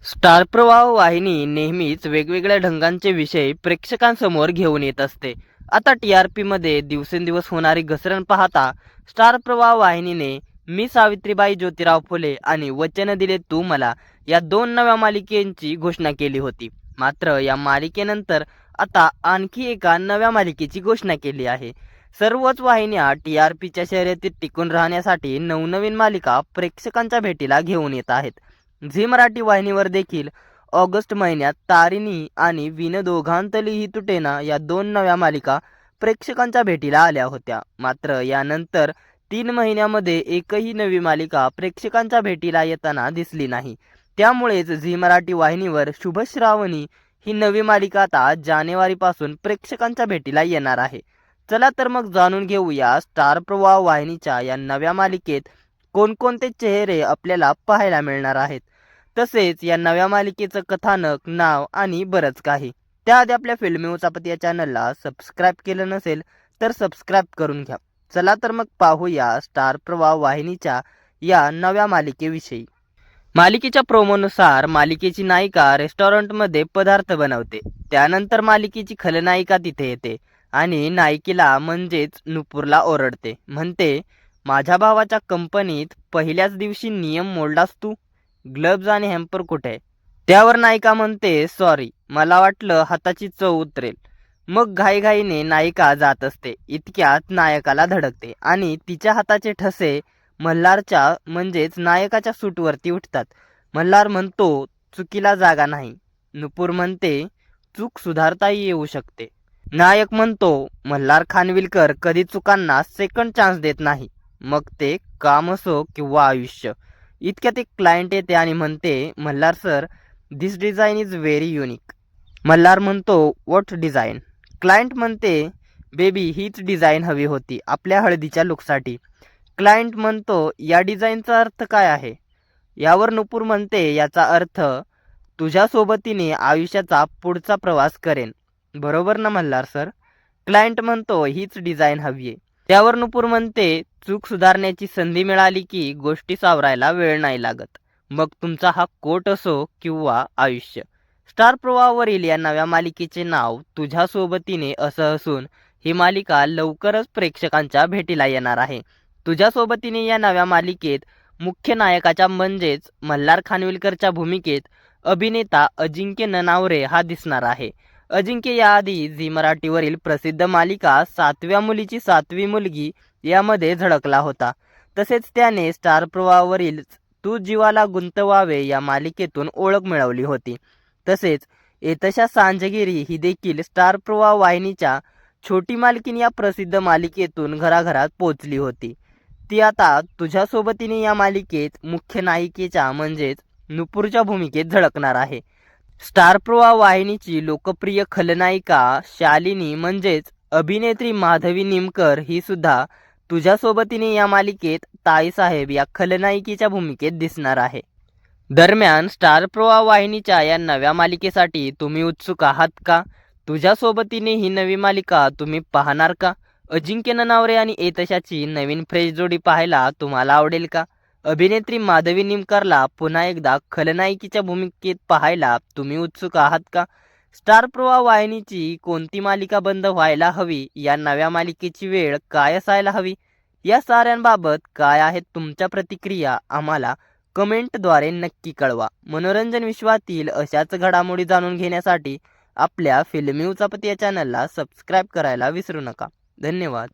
Star प्रवाह वाहिनी नेहमीच वेगवेगळ्या ढंगांचे विषय प्रेक्षकांसमोर घेऊन येत असते. आता टी-आर-पी मध्ये दिवसेंदिवस होणारी घसरण पाहता स्टार प्रवाह वाहिनीने मी सावित्रीबाई ज्योतिराव फुले आणि वचन दिले तू मला या दोन नव्या मालिकेची घोषणा केली होती. मात्र या मालिकेनंतर आता आणखी एका नव्या मालिकेची घोषणा केली आहे. सर्वच वाहिन्या टी-आर-पीच्या शर्यतीत टिकून राहण्यासाठी नवनवीन मालिका प्रेक्षकांच्या भेटीला घेऊन येत आहेत. झी मराठी वाहिनीवर देखील ऑगस्ट महिन्यात तारिणी आणि विन दोघांतलीही तुटेना या दोन नव्या मालिका प्रेक्षकांच्या भेटीला आल्या होत्या. मात्र यानंतर 3 महिन्यामध्ये एकही नवी मालिका प्रेक्षकांच्या भेटीला येताना दिसली नाही. त्यामुळेच झी मराठी वाहिनीवर शुभश्रावणी ही नवी मालिका आता जानेवारीपासून प्रेक्षकांच्या भेटीला येणार आहे. चला तर मग जाणून घेऊया स्टार प्रवाह वाहिनीच्या या नव्या मालिकेत कोणकोणते चेहरे आपल्याला पाहायला मिळणार आहेत. तसेच या नव्या मालिकेचं कथानक, नाव आणि बरंच काही. त्याआधी आपल्या फिल्मी उचापती या चॅनलला सबस्क्राईब केलं नसेल तर सबस्क्राईब करून घ्या. चला तर मग पाहूया स्टार प्रवाह वाहिनीच्या या नव्या मालिकेविषयी. मालिकेच्या प्रोमोनुसार मालिकेची नायिका रेस्टॉरंटमध्ये पदार्थ बनवते. त्यानंतर मालिकेची खलनायिका तिथे येते आणि नायिकेला म्हणजेच नुपूरला ओरडते. म्हणते, माझ्या भावाच्या कंपनीत पहिल्याच दिवशी नियम मोडलास तू. ग्लव्ज आणि हॅम्पर कुठे? त्यावर नायिका म्हणते, सॉरी, मला वाटलं हाताची चव उतरेल. मग घाईघाईने नायिका जात असते. इतक्यात नायकाला धडकते आणि तिच्या हाताचे ठसे मल्हारच्या म्हणजेच नायकाच्या सूटवरती उठतात. मल्हार म्हणतो, चुकीला जागा नाही. नुपूर म्हणते, चूक सुधारताही येऊ शकते. नायक म्हणतो, मल्हार खानविलकर कधी चुकांना सेकंड चान्स देत नाही, मग ते काम असो किंवा आयुष्य. इतक्यात एक क्लायंट येते आणि म्हणते, Malhar sir, this design is very unique. Malhar म्हणतो, व्हॉट डिझाईन? क्लायंट म्हणते, बेबी, हीच डिझाईन हवी होती आपल्या हळदीच्या लुकसाठी. क्लायंट म्हणतो, या डिझाईनचा अर्थ काय आहे? यावर नुपूर म्हणते, याचा अर्थ तुझ्या सोबतीने आयुष्याचा पुढचा प्रवास करेन. बरोबर ना मल्हार सर? क्लायंट म्हणतो, हीच डिझाईन हवी आहे. त्यावर नुपूर म्हणते, चूक सुधारण्याची संधी मिळाली की गोष्टी सावरायला वेळ नाही लागत, मग तुमचा हा कोट असो किंवा आयुष्य. स्टार प्रवाहावरील या नव्या मालिकेचे नाव तुझ्या सोबतीने असं असून ही मालिका लवकरच प्रेक्षकांच्या भेटीला येणार आहे. तुझ्या सोबतीने या नव्या मालिकेत मुख्य नायकाच्या म्हणजेच मल्हार खानविलकरच्या भूमिकेत अभिनेता अजिंक्य ननावरे हा दिसणार आहे. अजिंक्य याआधी झी मराठीवरील प्रसिद्ध मालिका 7व्या मुलीची 7वी मुलगी यामध्ये झळकला होता. तसेच त्याने स्टार प्रवाहावरील तू जीवाला गुंतवावे या मालिकेतून ओळख मिळवली होती. तसेच येतशा सांजगिरी ही देखील स्टार प्रवाह वाहिनीच्या छोटी मालकीण या प्रसिद्ध मालिकेतून घराघरात पोचली होती. ती आता तुझ्या सोबतीने या मालिकेत मुख्य नायिकेच्या म्हणजेच नुपूरच्या भूमिकेत झळकणार आहे. स्टार प्रवाह वाहिनीची लोकप्रिय खलनायिका शालिनी म्हणजेच अभिनेत्री माधवी निमकर ही सुद्धा तुझ्या सोबतीने या मालिकेत ताईसाहेब या खलनायिकेच्या भूमिकेत दिसणार आहे. दरम्यान स्टार प्रवाह वाहिनीच्या या नव्या मालिकेसाठी तुम्ही उत्सुक आहात का? तुझ्या सोबतीने ही नवी मालिका तुम्ही पाहणार का? अजिंक्य ननावरे आणि येतशाची नवीन फ्रेश जोडी पाहायला तुम्हाला आवडेल का? अभिनेत्री माधवी निमकरला पुन्हा एकदा खलनायिकेच्या भूमिकेत पाहायला तुम्ही उत्सुक आहात का? स्टार प्रवाह वाहिनीची कोणती मालिका बंद व्हायला हवी? या नव्या मालिकेची वेळ काय असायला हवी? या साऱ्यांबाबत काय आहेत तुमच्या प्रतिक्रिया? आम्हाला कमेंटद्वारे नक्की कळवा. मनोरंजन विश्वातील अशाच घडामोडी जाणून घेण्यासाठी आपल्या फिल्मी उचापती या चॅनलला सबस्क्राईब करायला विसरू नका. धन्यवाद.